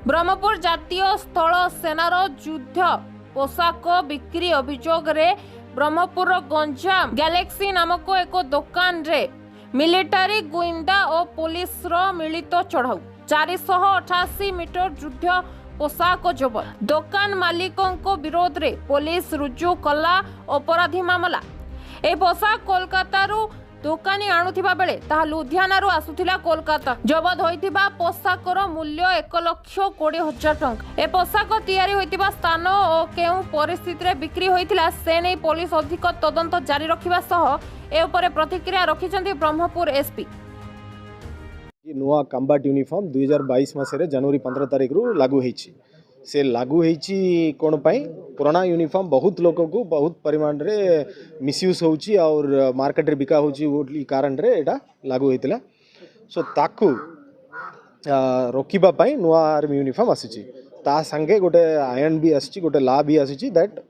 ब्रह्मपुर जातीय स्थल सेनार युद्ध पोशाक बिक्री अभियोग रे ब्रह्मपुर गंजाम गैलेक्सी नामक एक दुकान रे मिलिटारी गुइंदा और पुलिस रो मिलित चढ़ाऊ 488 मीटर युद्ध पोशाक जबत दुकान मालिकों विरोध रे पुलिस रुजु कला अपराधी मामला। ए पोशाक कोलकाता दुकानी आणुथिबा बेले ताहा लुधियानारू आसुथिला कोलकाता। जबत होइथिबा पोशाकर मूल्य 1,20,00,000 टंका। ए पोशाक तैयारी होइथिबा स्थान और केउ परिस्थिति रे बिक्री होइथिला से नै पुलिस अधिक तदंत जारी रखिबा सह ए उपरे प्रतिक्रिया रखिचंती ब्रह्मपुर एसपी। नुआ कम्बाट यूनिफॉर्म 2022 मसरे जनवरी 15 तारिख रु लागू होइछि। से लागू होइछि कोन पई पुराना यूनिफॉर्म बहुत लोक को बहुत परिमाण रे मिसयूज होउछि और मार्केट रे बिका होउछि ओली कारण रे एटा लागू होइतिला। सो ताकू रोकिबा पई नुआ आर्मी यूनिफॉर्म आसीछि। ता संगे गोटे आयन भी आसीछि गोटे ला भी आसीछि दैट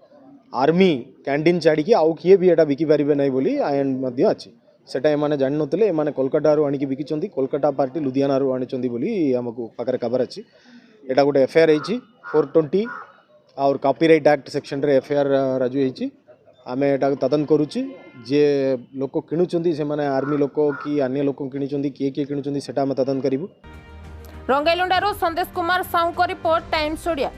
आर्मी कैंटीन छाड़ी कि आउ किए भी एटा बिकी परिबे नै बोली आयन मध्य अछि। सेटा एमाने जानि नथिले एमाने कोलकाता रो आनी कि बिकिचंती कोलकाता पार्टी लुधियाना रो आनिचंती बोली हमकु पाकर खबर अछि। एटा गोटे एफआईआर होइछि 420 और कॉपीराइट एक्ट सेक्शन रे एफआईआर राजू होइछि। आमे एटा तदन करूछि जे लोक किणुचंती से माने आर्मी लोक कि अन्य लोक किणुचंती किए किणुचंती सेटा हम तदन करिवु। रंगाइलुंडारो संदेश कुमार साहू को रिपोर्ट टाइम्स ओडिया।